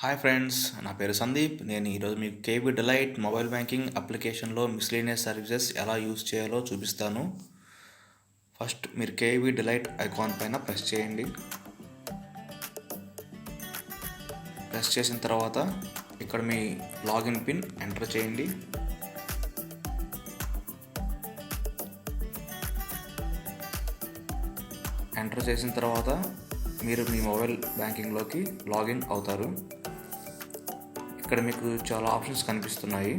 Hi friends, నా పేరు సందీప్. నేను ఈరోజు మీకు కేబీ డిలైట్ మొబైల్ బ్యాంకింగ్ అప్లికేషన్లో మిస్లేనియస్ సర్వీసెస్ ఎలా యూజ్ చేయాలో చూపిస్తాను. ఫస్ట్ మీరు కేబీ డిలైట్ ఐకాన్ పైన ప్రెస్ చేయండి. ప్రెస్ చేసిన తర్వాత ఇక్కడ మీ లాగిన్ పిన్ ఎంటర్ చేయండి. ఎంటర్ చేసిన తర్వాత మీరు మీ మొబైల్ బ్యాంకింగ్లోకి లాగిన్ అవుతారు. ఇక్కడ మీకు చాలా ఆప్షన్స్ కనిపిస్తున్నాయి.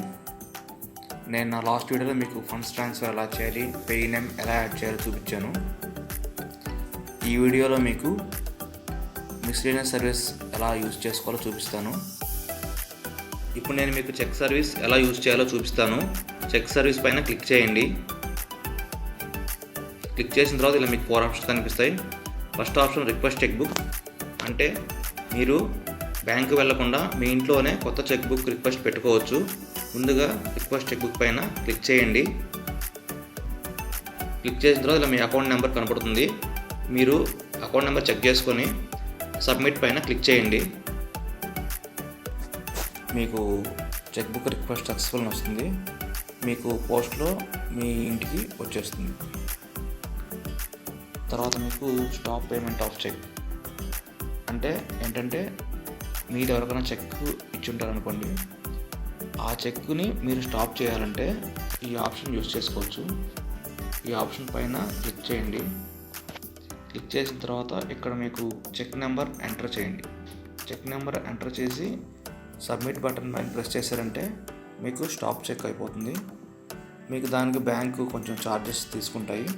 నేను నా లాస్ట్ వీడియోలో మీకు ఫండ్స్ ట్రాన్స్ఫర్ ఎలా చేయాలి, పే నేమ్ ఎలా యాడ్ చేయాలో చూపించాను. ఈ వీడియోలో మీకు మిస్లేనియస్ సర్వీస్ ఎలా యూజ్ చేసుకోవాలో చూపిస్తాను. ఇప్పుడు నేను మీకు చెక్ సర్వీస్ ఎలా యూజ్ చేయాలో చూపిస్తాను. చెక్ సర్వీస్ పైన క్లిక్ చేయండి. క్లిక్ చేసిన తర్వాత ఇలా మీకు 4 ఆప్షన్స్ కనిపిస్తాయి. First option request cheque book, అంటే మీరు బ్యాంకు వెళ్లకుండా మీ ఇంట్లోనే కొత్త చెక్ బుక్ రిక్వెస్ట్ పెట్టుకోవచ్చు. ముందుగా రిక్వెస్ట్ చెక్ బుక్ పైన క్లిక్ చేయండి. క్లిక్ చేసిన తర్వాత ఇలా మీ అకౌంట్ నెంబర్ కనపడుతుంది. మీరు అకౌంట్ నెంబర్ చెక్ చేసుకొని సబ్మిట్ పైన క్లిక్ చేయండి. మీకు చెక్ బుక్ రిక్వెస్ట్ సక్సెస్ఫుల్ వస్తుంది. మీకు పోస్ట్లో మీ ఇంటికి వచ్చేస్తుంది. తర్వాత మీకు స్టాప్ పేమెంట్ ఆఫ్ చెక్, అంటే ఏంటంటే మీరు ఎవరికైనా చెక్ ఇచ్చి ఉంటారనుకోండి, ఆ చెక్ని మీరు స్టాప్ చేయాలంటే ఈ ఆప్షన్ యూజ్ చేసుకోవచ్చు. ఈ ఆప్షన్ పైన క్లిక్ చేయండి. క్లిక్ చేసిన తర్వాత ఇక్కడ మీకు చెక్ నెంబర్ ఎంటర్ చేయండి. చెక్ నెంబర్ ఎంటర్ చేసి సబ్మిట్ బటన్ పైన ప్రెస్ చేశారంటే మీకు స్టాప్ చెక్ అయిపోతుంది. మీకు దానికి బ్యాంకు కొంచెం ఛార్జెస్ తీసుకుంటాయి.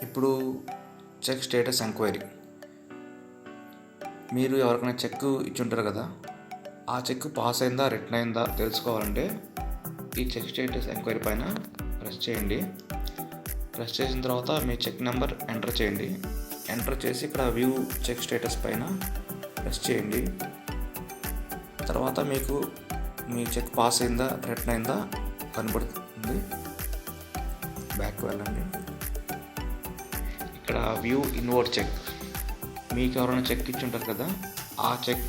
ఇప్పుడు చెక్ స్టేటస్ ఎంక్వైరీ, మీరు ఎవరికైనా చెక్ ఇచ్చుంటారు కదా, ఆ చెక్ పాస్ అయిందా రిటర్న్ అయిందా తెలుసుకోవాలంటే ఈ చెక్ స్టేటస్ ఎంక్వైరీ పైన ప్రెస్ చేయండి. ప్రెస్ చేసిన తర్వాత మీ చెక్ నెంబర్ ఎంటర్ చేయండి. ఎంటర్ చేసి ఇక్కడ వ్యూ చెక్ స్టేటస్ పైన ప్రెస్ చేయండి. తర్వాత మీకు మీ చెక్ పాస్ అయిందా రిటర్న్ అయిందా కనబడుతుంది. బ్యాక్ వెళ్ళండి. ఇక్కడ వ్యూ ఇన్వర్డ్ చెక్, మీకు ఎవరైనా చెక్ ఇచ్చి ఉంటారు కదా, ఆ చెక్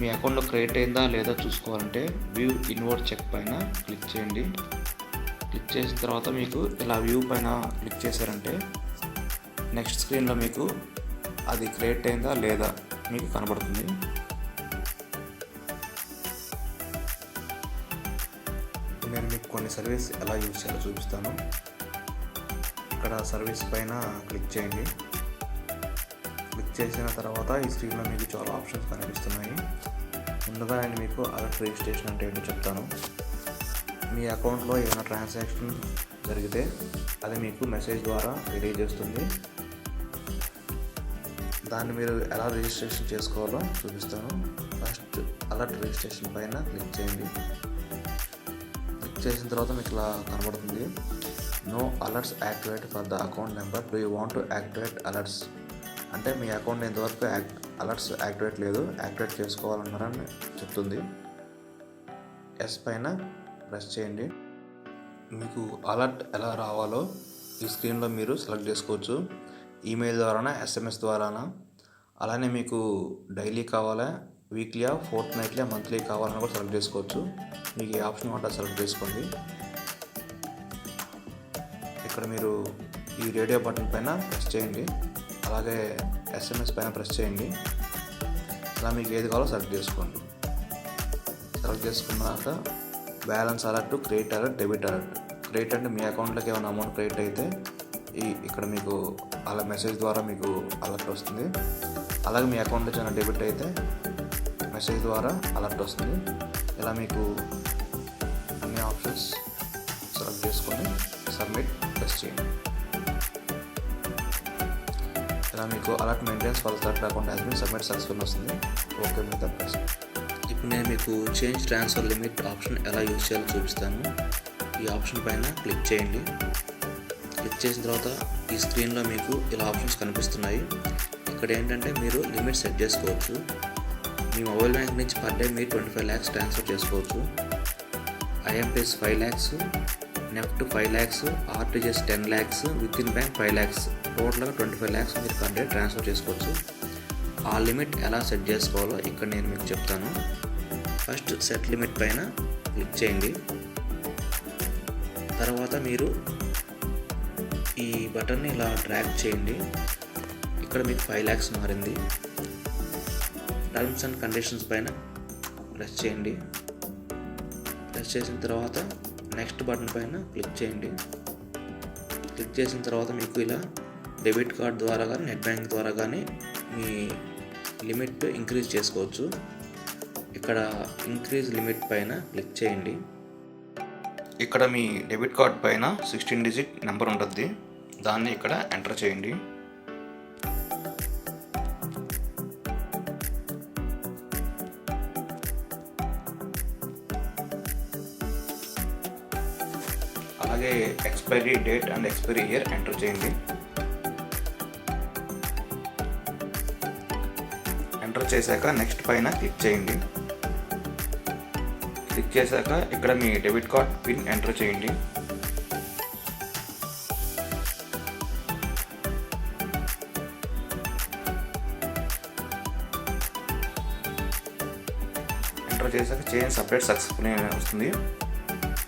మీ అకౌంట్లో క్రెడిట్ అయిందా లేదా చూసుకోవాలంటే వ్యూ ఇన్వర్డ్ చెక్ పైన క్లిక్ చేయండి. క్లిక్ చేసిన తర్వాత మీకు ఇలా వ్యూ పైన క్లిక్ చేశారంటే నెక్స్ట్ స్క్రీన్లో మీకు అది క్రెడిట్ అయిందా లేదా మీకు కనబడుతుంది. నేను మీకు కొన్ని సర్వీస్ ఎలా యూజ్ చేయాలో చూపిస్తాను. ఇక్కడ సర్వీస్ పైన క్లిక్ చేయండి. క్లిక్ చేసిన తర్వాత ఈ స్క్రీన్లో మీకు చాలా ఆప్షన్స్ కనిపిస్తున్నాయి. ముందుగా నేను మీకు అలర్ట్ రిజిస్ట్రేషన్ అంటే ఏంటో చెప్తాను. మీ అకౌంట్లో ఏమైనా ట్రాన్సాక్షన్ జరిగితే అది మీకు మెసేజ్ ద్వారా తెలియజేస్తుంది. దాన్ని మీరు ఎలా రిజిస్ట్రేషన్ చేసుకోవాలో చూపిస్తాను. ఫస్ట్ అలర్ట్ రిజిస్ట్రేషన్ పైన క్లిక్ చేయండి. క్లిక్ చేసిన తర్వాత మీకు ఇలా కనబడుతుంది, no alerts activate for the account number, do you want to activate alerts, అంటే మీ అకౌంట్ ఇంతవరకు అలర్ట్స్ యాక్టివేట్ లేదు, యాక్టివేట్ చేసుకోవాలన్నారని చెప్తుంది. ఎస్ పైన ప్రెస్ చేయండి. మీకు అలర్ట్ ఎలా రావాలో ఈ స్క్రీన్లో మీరు సెలెక్ట్ చేసుకోవచ్చు. ఈమెయిల్ ద్వారానా, SMS ద్వారానా, అలానే మీకు డైలీ కావాలా, వీక్లీయా, ఫోర్ట్నైట్లీ, మంత్లీ కావాలని కూడా సెలెక్ట్ చేసుకోవచ్చు. మీకు ఈ ఆప్షన్ ఉంటే సెలెక్ట్ చేసుకోండి. ఇక్కడ మీరు ఈ రేడియో బటన్ పైన ప్రెస్ చేయండి. అలాగే SMS పైన ప్రెస్ చేయండి. అలా మీకు ఏది కావాలో సెలెక్ట్ చేసుకోండి. సెలెక్ట్ చేసుకున్నాక balance alert, credit alert, debit alert. Credit అంటే మీ అకౌంట్లోకి ఏమైనా అమౌంట్ క్రెడిట్ అయితే ఇక్కడ మీకు అలా మెసేజ్ ద్వారా మీకు అలర్ట్ వస్తుంది. అలాగే మీ అకౌంట్లో ఏమైనా డెబిట్ అయితే మెసేజ్ ద్వారా అలర్ట్ వస్తుంది. ఇలా మీకు అన్ని ఆప్షన్స్ సెలెక్ట్ చేసుకొని సబ్మిట్ ప్రెస్ చేయండి. ఇలా మీకు alert maintenance for third account has been submit successful వస్తుంది. ఓకే మీద ప్రెస్. ఇప్పుడు నేను మీకు చేంజ్ ట్రాన్స్ఫర్ లిమిట్ ఆప్షన్ ఎలా యూజ్ చేయాలో చూపిస్తాను. ఈ ఆప్షన్ పైన క్లిక్ చేయండి. క్లిక్ చేసిన తర్వాత ఈ స్క్రీన్లో మీకు ఇలా ఆప్షన్స్ కనిపిస్తున్నాయి. ఇక్కడ ఏంటంటే మీరు లిమిట్ సెట్ చేసుకోవచ్చు. మీ మొబైల్ బ్యాంక్ నుంచి పర్ డే మీరు 25 lakhs ట్రాన్స్ఫర్ చేసుకోవచ్చు. IMPS 5 lakhs, NEFT 5 lakhs, RTGS 10 lakhs, with in bank 5 lakhs టోటల్గా 25 lakhs మీరు పర్ డే ట్రాన్స్ఫర్ చేసుకోవచ్చు. ఆ లిమిట్ ఎలా సెట్ చేసుకోవాలో ఇక్కడ నేను మీకు చెప్తాను. ఫస్ట్ సెట్ లిమిట్ పైన క్లిక్ చేయండి. తర్వాత మీరు ఈ బటన్ని ఇలా డ్రాగ్ చేయండి. ఇక్కడ మీకు 5 lakhs మారింది. టర్మ్స్ అండ్ కండిషన్స్ పైన ప్రెస్ చేయండి. ప్రెస్ చేసిన తర్వాత నెక్స్ట్ బటన్ పైన క్లిక్ చేయండి. క్లిక్ చేసిన తర్వాత మీకు ఇలా డెబిట్ కార్డ్ ద్వారా కానీ నెట్ బ్యాంక్ ద్వారా కానీ మీ లిమిట్ ఇంక్రీజ్ చేసుకోవచ్చు. ఇక్కడ ఇంక్రీజ్ లిమిట్ పైన క్లిక్ చేయండి. ఇక్కడ మీ డెబిట్ కార్డ్ పైన 16 digit నెంబర్ ఉంటుంది. దాన్ని ఇక్కడ ఎంటర్ చేయండి. అలాగే expiry date and expiry year enter చేయండి. ఎంటర్ చేశాక నెక్స్ట్ పైన క్లిక్ చేయండి. క్లిక్ చేశాక ఇక్కడ మీ డెబిట్ కార్డ్ పిన్ ఎంటర్ చేయండి. ఎంటర్ చేశాక చేంజ్ అప్డేట్ సక్సెస్ఫుల్ అని వస్తుంది.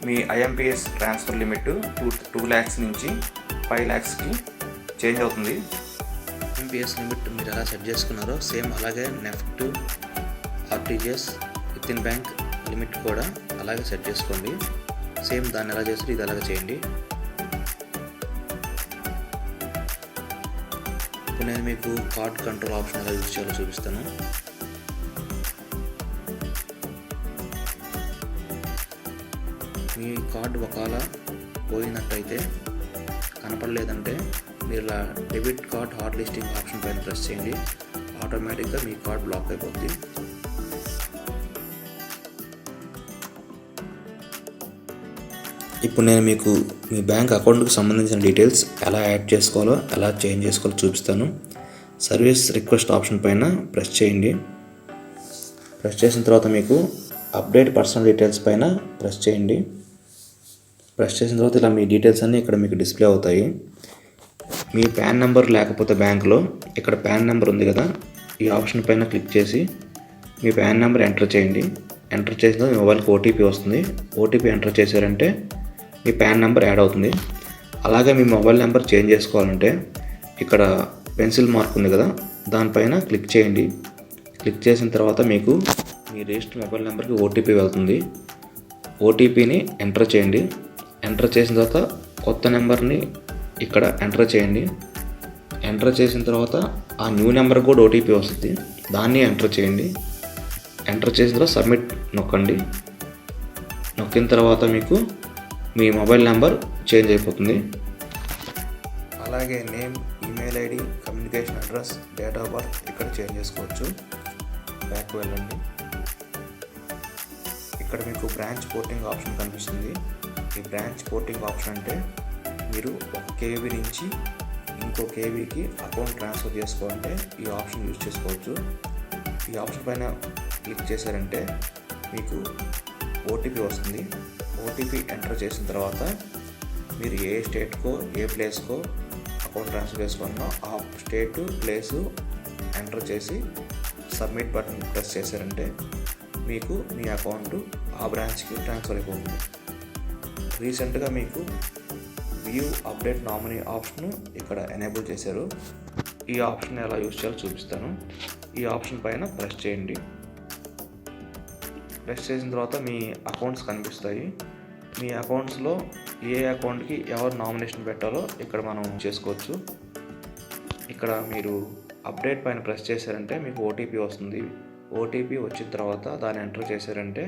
మీ IMPS ట్రాన్స్ఫర్ లిమిట్ 2 lakhs నుంచి 5 lakhsకి చేంజ్ అవుతుంది. IMPS లిమిట్ మీరు ఎలా సెట్ చేసుకున్నారో సేమ్ అలాగే NEFT, RTGS, with in bank limit కూడా అలాగే సెట్ చేసుకోండి. సేమ్ దాన్ని ఎలా చేస్తే ఇది అలాగే చేయండి. ఇప్పుడు నేను మీకు కార్డ్ కంట్రోల్ ఆప్షన్ ఎలా యూజ్ చేయాలో చూపిస్తాను. మీ కార్డు ఒకవేళ పోయినట్టయితే కనపడలేదంటే మీరు ఇలా debit card hot listing option పైన ప్రెస్ చేయండి. ఆటోమేటిక్గా మీ కార్డ్ బ్లాక్ అయిపోద్ది. ఇప్పుడు నేను మీకు మీ బ్యాంక్ అకౌంట్కి సంబంధించిన డీటెయిల్స్ ఎలా యాడ్ చేసుకోవాలో ఎలా చేంజ్ చేసుకోవాలో చూపిస్తాను. సర్వీస్ రిక్వెస్ట్ ఆప్షన్ పైన ప్రెస్ చేయండి. ప్రెస్ చేసిన తర్వాత మీకు అప్డేట్ పర్సనల్ డీటెయిల్స్ పైన ప్రెస్ చేయండి. ప్రెస్ చేసిన తర్వాత ఇలా మీ డీటెయిల్స్ అన్నీ ఇక్కడ మీకు డిస్ప్లే అవుతాయి. మీ పాన్ నెంబర్ లేకపోతే బ్యాంక్లో ఇక్కడ పాన్ నెంబర్ ఉంది కదా, ఈ ఆప్షన్ పైన క్లిక్ చేసి మీ పాన్ నెంబర్ ఎంటర్ చేయండి. ఎంటర్ చేసిన తర్వాత మీ మొబైల్కి OTP వస్తుంది. OTP ఎంటర్ చేశారంటే మీ పాన్ నెంబర్ యాడ్ అవుతుంది. అలాగే మీ మొబైల్ నెంబర్ చేంజ్ చేసుకోవాలంటే ఇక్కడ పెన్సిల్ మార్క్ ఉంది కదా, దానిపైన క్లిక్ చేయండి. క్లిక్ చేసిన తర్వాత మీకు మీ రిజిస్టర్ మొబైల్ నెంబర్కి OTP వెళ్తుంది. OTPని ఎంటర్ చేయండి. ఎంటర్ చేసిన తర్వాత కొత్త నెంబర్ని ఇక్కడ ఎంటర్ చేయండి. ఎంటర్ చేసిన తర్వాత ఆ న్యూ నెంబర్ కూడా OTP వస్తుంది. దాన్ని ఎంటర్ చేయండి. ఎంటర్ చేసిన తర్వాత సబ్మిట్ నొక్కండి. నొక్కిన తర్వాత మీకు మీ మొబైల్ నెంబర్ చేంజ్ అయిపోతుంది. అలాగే name, email ID, communication address, date of birth ఇక్కడ చేంజ్ చేసుకోవచ్చు. బ్యాక్ వెళ్ళండి. ఇక్కడ మీకు బ్రాంచ్ పోర్టింగ్ ఆప్షన్ కనిపిస్తుంది. ఈ బ్రాంచ్ పోర్టింగ్ ఆప్షన్ అంటే మీరు 1 KB నుంచి ఇంకో KBకి అకౌంట్ ట్రాన్స్ఫర్ చేసుకోవాలంటే ఈ ఆప్షన్ యూజ్ చేసుకోవచ్చు. ఈ ఆప్షన్ పైన క్లిక్ చేశారంటే మీకు OTP వస్తుంది. OTP ఎంటర్ చేసిన తర్వాత మీరు ఏ స్టేట్కో ఏ ప్లేస్కో అకౌంట్ ట్రాన్స్ఫర్ చేసుకోవాలన్నా ఆ స్టేటు ప్లేసు ఎంటర్ చేసి సబ్మిట్ బటన్ ప్రెస్ చేశారంటే మీకు మీ అకౌంట్ ఆ బ్రాంచ్కి ట్రాన్స్ఫర్ అయిపోతుంది. రీసెంట్గా మీకు వ్యూ అప్డేట్ నామినీ ఆప్షన్ ఇక్కడ ఎనేబుల్ చేశారు. ఈ ఆప్షన్ ఎలా యూజ్ చేయాలో చూపిస్తాను. ఈ ఆప్షన్ పైన ప్రెస్ చేయండి. ప్రెస్ చేసిన తర్వాత మీ అకౌంట్స్ కనిపిస్తాయి. మీ అకౌంట్స్లో ఏ అకౌంట్కి ఎవరు నామినేషన్ పెట్టాలో ఇక్కడ మనం చేసుకోవచ్చు. ఇక్కడ మీరు అప్డేట్ పైన ప్రెస్ చేశారంటే మీకు OTP వస్తుంది. OTP వచ్చిన తర్వాత దాన్ని ఎంటర్ చేశారంటే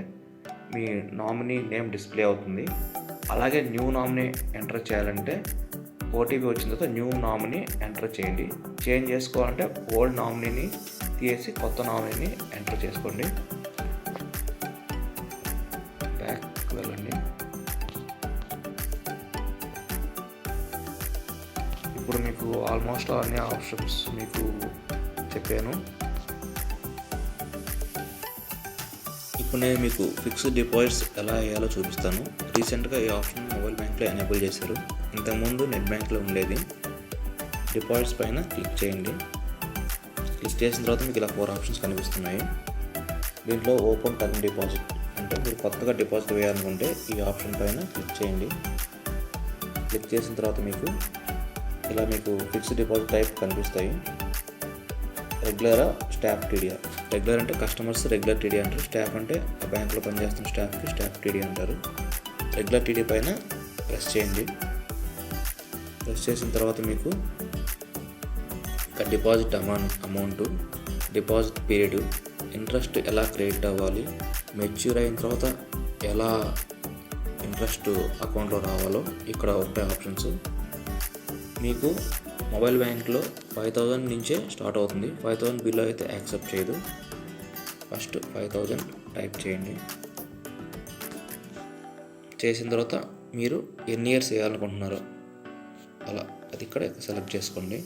మీ నామినీ నేమ్ డిస్ప్లే అవుతుంది. అలాగే న్యూ నామినీ ఎంటర్ చేయాలంటే OTP వచ్చిన తర్వాత న్యూ నామినీ ఎంటర్ చేయండి. చేంజ్ చేసుకోవాలంటే ఓల్డ్ నామినీని తీసి కొత్త నామినీని ఎంటర్ చేసుకోండి. బ్యాక్ వెళ్ళండి. ఇప్పుడు మీకు ఆల్మోస్ట్ అన్ని ఆప్షన్స్ మీకు చెప్పాను. ఇప్పుడు నేను మీకు ఫిక్స్డ్ డిపాజిట్స్ ఎలా వేయాలో చూపిస్తాను. రీసెంట్గా ఈ ఆప్షన్ మొబైల్ బ్యాంక్లో ఎనేబుల్ చేశారు. ఇంతకుముందు నెట్ బ్యాంక్లో ఉండేది. డిపాజిట్స్ పైన క్లిక్ చేయండి. క్లిక్ చేసిన తర్వాత మీకు ఇలా 4 ఆప్షన్స్ కనిపిస్తున్నాయి. దీంట్లో ఓపెన్ టర్మ్ డిపాజిట్ అంటే మీరు కొత్తగా డిపాజిట్ వేయాలనుకుంటే ఈ ఆప్షన్ పైన క్లిక్ చేయండి. క్లిక్ చేసిన తర్వాత మీకు ఫిక్స్డ్ డిపాజిట్ టైప్ కనిపిస్తాయి. రెగ్యులరా, స్టాఫ్ టీడీఆ. రెగ్యులర్ అంటే కస్టమర్స్ రెగ్యులర్ టీడీ అంటారు. స్టాఫ్ అంటే బ్యాంకులో పనిచేస్తున్న స్టాఫ్కి స్టాఫ్ టీడీ అంటారు. రెగ్యులర్ టీడీ పైన ప్రెస్ చేయండి. ప్రెస్ చేసిన తర్వాత మీకు deposit amount, deposit period, interest ఎలా క్రెడిట్ అవ్వాలి, మెచ్యూర్ అయిన తర్వాత ఎలా ఇంట్రెస్ట్ అకౌంట్లో రావాలో ఇక్కడ ఒకటే ఆప్షన్స్. మీకు మొబైల్ బ్యాంక్లో 5,000 నుంచే స్టార్ట్ అవుతుంది. 5,000 బిలో అయితే యాక్సెప్ట్ చేయదు. ఫస్ట్ 5,000 టైప్ చేయండి. చేసిన తర్వాత మీరు ఎన్ని ఇయర్స్ వేయాలనుకుంటున్నారో అలా అది ఇక్కడ సెలెక్ట్ చేసుకోండి.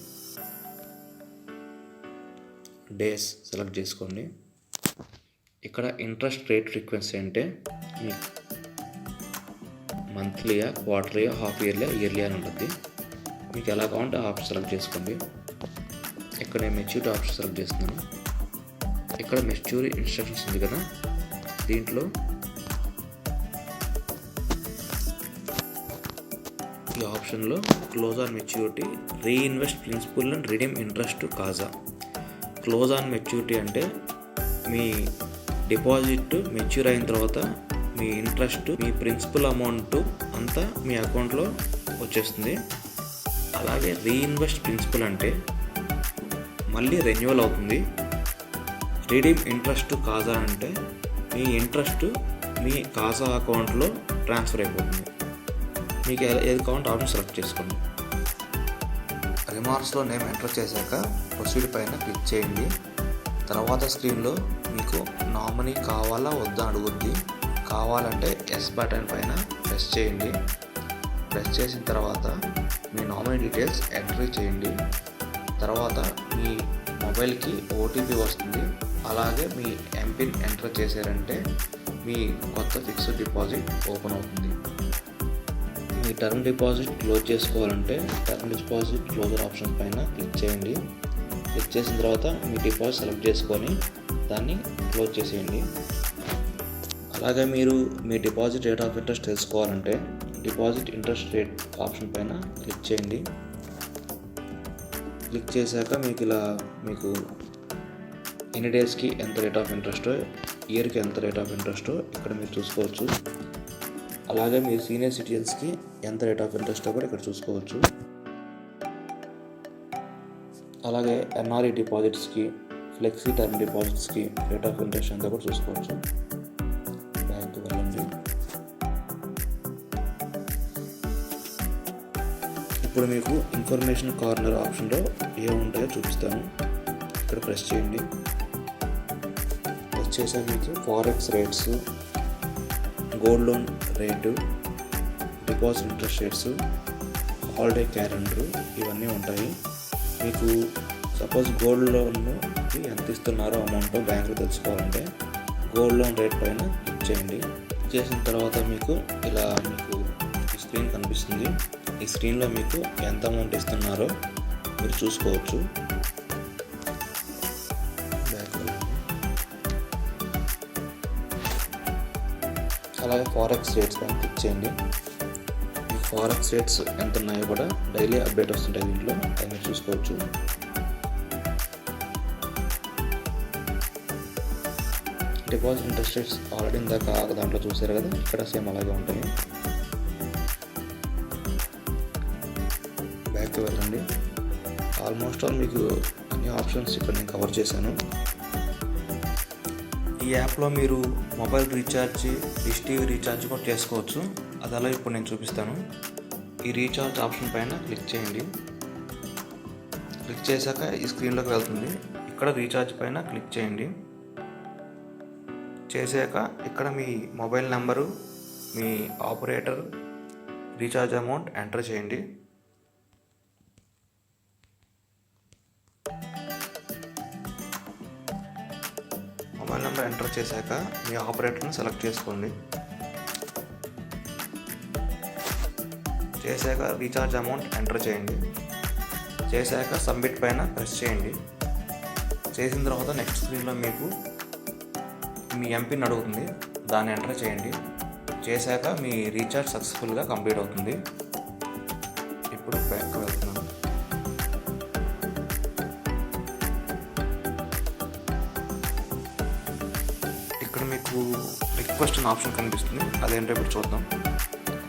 డేస్ సెలెక్ట్ చేసుకోండి. ఇక్కడ ఇంట్రెస్ట్ రేట్ ఫ్రీక్వెన్సీ అంటే మీకు మంత్లీయా, క్వార్టర్లీయా, హాఫ్ ఇయర్లీ అని ఉంటుంది. మీకు ఎలా కావాలంటే ఆప్షన్ సెలెక్ట్ చేసుకోండి. ఇక్కడ నేను మెచ్యూరిటీ ఆప్షన్ సెలెక్ట్ చేస్తున్నాను. ఇక్కడ మెచ్యూరిటీ ఇన్స్ట్రక్షన్స్ ఉంది కదా, దీంట్లో ఈ ఆప్షన్లో close on maturity, reinvest principal and redeem interest కాజా. క్లోజ్ ఆన్ మెచ్యూరిటీ అంటే మీ డిపాజిట్ మెచ్యూర్ అయిన తర్వాత మీ ఇంట్రెస్ట్, మీ ప్రిన్సిపల్ అమౌంట్ అంతా మీ అకౌంట్లో వచ్చేస్తుంది. అలాగే రీఇన్వెస్ట్ ప్రిన్సిపల్ అంటే మళ్ళీ రెన్యువల్ అవుతుంది. రిడీమ్ ఇంట్రెస్ట్ కాజా అంటే మీ ఇంట్రెస్ట్ మీ కాజా అకౌంట్లో ట్రాన్స్ఫర్ అయిపోతుంది. మీకు ఏది కావాలంటే ఆప్షన్ సెలెక్ట్ చేసుకోండి. రిమార్క్స్లో నేమ్ ఎంటర్ చేశాక ప్రొసీడ్ పైన క్లిక్ చేయండి. తర్వాత స్క్రీన్లో మీకు నామినీ కావాలా వద్దా అడుగుద్ది. కావాలంటే ఎస్ బటన్ పైన ప్రెస్ చేయండి. ప్రెస్ చేసిన తర్వాత మీ నామినీ డీటెయిల్స్ ఎంట్రీ చేయండి. తర్వాత మీ మొబైల్కి ఓటీపీ వస్తుంది. అలాగే మీ ఎంపిన్ ఎంటర్ చేశారంటే మీ కొత్త ఫిక్స్డ్ డిపాజిట్ ఓపెన్ అవుతుంది. మీ టర్మ్ డిపాజిట్ క్లోజ్ చేసుకోవాలంటే టర్మ్ డిపాజిట్ క్లోజర్ ఆప్షన్ పైన క్లిక్ చేయండి. క్లిక్ చేసిన తర్వాత మీ డిపాజిట్ సెలెక్ట్ చేసుకొని దాన్ని క్లోజ్ చేసేయండి. అలాగే మీరు మీ డిపాజిట్ రేట్ ఆఫ్ ఇంట్రెస్ట్ తెలుసుకోవాలంటే డిపాజిట్ ఇంట్రెస్ట్ రేట్ ఆప్షన్ పైన క్లిక్ చేయండి. క్లిక్ చేశాక మీకు ఎన్ని డేస్కి ఎంత రేట్ ఆఫ్ ఇంట్రెస్టో, ఇయర్కి ఎంత రేట్ ఆఫ్ ఇంట్రెస్టో ఇక్కడ మీరు చూసుకోవచ్చు. అలాగే మీరు సీనియర్ సిటిజన్స్కి ఎంత రేట్ ఆఫ్ ఇంట్రెస్టో కూడా ఇక్కడ చూసుకోవచ్చు. అలాగే ఎన్ఆర్ఈ డిపాజిట్స్కి, ఫ్లెక్సీ టర్మ్ డిపాజిట్స్కి రేట్ ఆఫ్ ఇంట్రెస్ట్ అంతా కూడా చూసుకోవచ్చు. బ్యాంకు వెళ్ళండి. ఇప్పుడు మీకు ఇన్ఫర్మేషన్ కార్నర్ ఆప్షన్లో ఏముంటాయో చూపిస్తాను. ఇక్కడ ప్రెస్ చేయండి. ప్రెస్ చేసాక మీకు forex rates, gold loan rate, deposit interest rates, holiday calendar ఇవన్నీ ఉంటాయి. మీకు సపోజ్ గోల్డ్ లోన్కి ఎంత ఇస్తున్నారో అమౌంట్ బ్యాంకులో తెలుసుకోవాలంటే గోల్డ్ లోన్ రేట్ పైన క్లిక్ చేయండి. చేసిన తర్వాత మీకు ఈ స్క్రీన్ కనిపిస్తుంది. ఈ స్క్రీన్లో మీకు ఎంత అమౌంట్ ఇస్తున్నారో మీరు చూసుకోవచ్చు. అలాగే ఫారెక్స్ రేట్స్ పైన క్లిక్ చేయండి. ఈ ఫారెక్స్ రేట్స్ ఎంత ఉన్నాయో కూడా డైలీ అప్డేట్ వస్తుంటాయి దీంట్లో, అది మీరు చూసుకోవచ్చు. డిపాజిట్ ఇంట్రెస్ట్ రేట్స్ ఆల్రెడీ ఇందాక దాంట్లో చూసారు కదా, ఇక్కడ సేమ్ అలాగే ఉంటాయి. బ్యాక్కి వెళ్ళండి. ఆల్మోస్ట్ ఆల్ మీకు అన్ని ఆప్షన్స్ ఇక్కడ నేను కవర్ చేశాను. ఈ యాప్లో మీరు mobile recharge, dish TV recharge కూడా చేసుకోవచ్చు. అది అలా ఇప్పుడు నేను చూపిస్తాను. ఈ రీఛార్జ్ ఆప్షన్ పైన క్లిక్ చేయండి. క్లిక్ చేశాక ఈ స్క్రీన్లోకి వెళ్తుంది. ఇక్కడ రీఛార్జ్ పైన క్లిక్ చేయండి. చేశాక ఇక్కడ మీ మొబైల్ నెంబరు, మీ ఆపరేటర్, రీఛార్జ్ అమౌంట్ ఎంటర్ చేయండి. మొబైల్ నెంబర్ ఎంటర్ చేశాక మీ ఆపరేటర్ని సెలెక్ట్ చేసుకోండి. చేశాక రీఛార్జ్ అమౌంట్ ఎంటర్ చేయండి. చేశాక సబ్మిట్ పైన ప్రెస్ చేయండి. చేసిన తర్వాత నెక్స్ట్ స్క్రీన్లో మీకు మీ ఎంపిన్ అడుగుతుంది, దాన్ని ఎంటర్ చేయండి. చేశాక మీ రీఛార్జ్ సక్సెస్ఫుల్గా కంప్లీట్ అవుతుంది. ఇప్పుడు బ్యాక్ వెళ్తున్నాను. ఇక్కడ మీకు రిక్వెస్ట్ అనే ఆప్షన్ కనిపిస్తుంది, అదేంటో ఇప్పుడు చూద్దాం.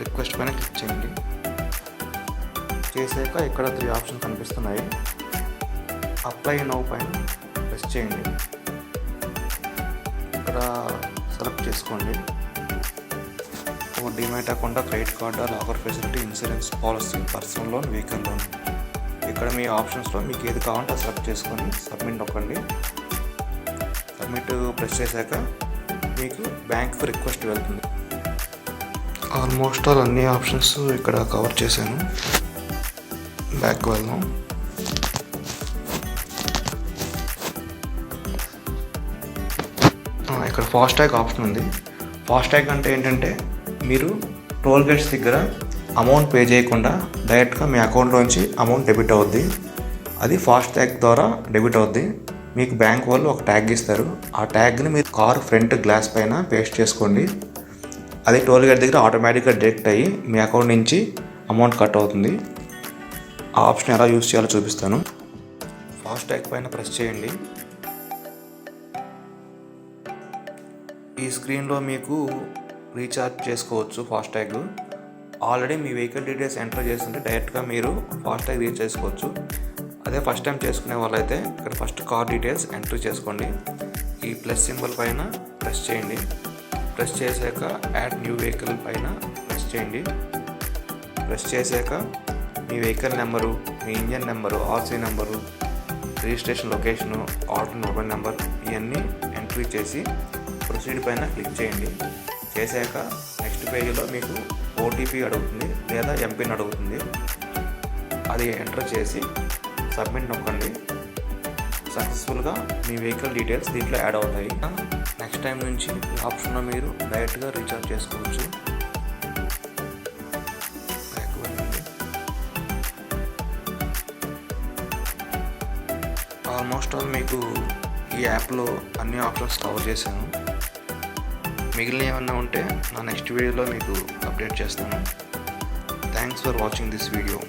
రిక్వెస్ట్ పైన క్లిక్ చేయండి. చేశాక ఇక్కడ 3 ఆప్షన్ కనిపిస్తున్నాయి. అప్లై నౌ పైన ప్రెస్ చేయండి. ఇక్కడ సెలెక్ట్ చేసుకోండి. Demat account, credit card, offer facility, insurance policy, personal loan, vehicle loan. ఇక్కడ మీ ఆప్షన్స్లో మీకు ఏది కావాలంటే అది సెలెక్ట్ చేసుకొని సబ్మిట్ నొక్కండి. సబ్మిట్ ప్రెస్ చేశాక మీకు బ్యాంక్ రిక్వెస్ట్ వెళ్తుంది. ఆల్మోస్ట్ ఆల్ అన్ని ఆప్షన్స్ ఇక్కడ కవర్ చేశాను. బ్యాక్ వెళ్దాం. ఇక్కడ ఫాస్టాగ్ ఆప్షన్ ఉంది. ఫాస్టాగ్ అంటే ఏంటంటే మీరు టోల్ గేట్స్ దగ్గర అమౌంట్ పే చేయకుండా డైరెక్ట్గా మీ అకౌంట్లోంచి అమౌంట్ డెబిట్ అవుద్ది. అది ఫాస్టాగ్ ద్వారా డెబిట్ అవుద్ది. మీకు బ్యాంక్ వాళ్ళు ఒక ట్యాగ్ ఇస్తారు. ఆ ట్యాగ్ని మీరు కార్ ఫ్రంట్ గ్లాస్ పైన పేస్ట్ చేసుకోండి. అది టోల్ గేట్ దగ్గర ఆటోమేటిక్గా డిడక్ట్ అయ్యి మీ అకౌంట్ నుంచి అమౌంట్ కట్ అవుతుంది. ఆ ఆప్షన్ ఎలా యూజ్ చేయాలో చూపిస్తాను. ఫాస్టాగ్ పైన ప్రెస్ చేయండి. ఈ స్క్రీన్లో మీకు రీఛార్జ్ చేసుకోవచ్చు ఫాస్టాగ్. ఆల్రెడీ మీ వెహికల్ డీటెయిల్స్ ఎంటర్ చేస్తుంటే డైరెక్ట్గా మీరు ఫాస్టాగ్ రీఛార్జ్ చేసుకోవచ్చు. అదే ఫస్ట్ టైం చేసుకునే వాళ్ళైతే ఇక్కడ ఫస్ట్ కార్ డీటెయిల్స్ ఎంటర్ చేసుకోండి. ఈ ప్లస్ సింబల్ పైన ప్రెస్ చేయండి. ప్రెస్ చేశాక యాడ్ న్యూ వెహికల్ పైన ప్రెస్ చేయండి. ప్రెస్ చేశాక మీ వెహికల్ నెంబరు, మీ engine number, RC number, registration location, order mobile number ఇవన్నీ ఎంట్రీ చేసి ప్రొసీడ్ పైన క్లిక్ చేయండి. చేశాక నెక్స్ట్ పేజీలో మీకు ఓటీపీ అడుగుతుంది లేదా ఎంపిన్ అడుగుతుంది. అది ఎంటర్ చేసి సబ్మిట్ నొక్కండి. సక్సెస్ఫుల్గా మీ వెహికల్ డీటెయిల్స్ దీంట్లో యాడ్ అవుతాయి. నెక్స్ట్ టైం నుంచి ఈ ఆప్షన్లో మీరు డైరెక్ట్గా రీఛార్జ్ చేసుకోవచ్చు. ఆల్మోస్ట్ ఆల్ మీకు ఈ యాప్లో అన్ని ఆప్షన్స్ కవర్ చేశాను. మిగిలిన ఏమన్నా ఉంటే నా నెక్స్ట్ వీడియోలో మీకు అప్డేట్ చేస్తాను. Thanks for watching this video.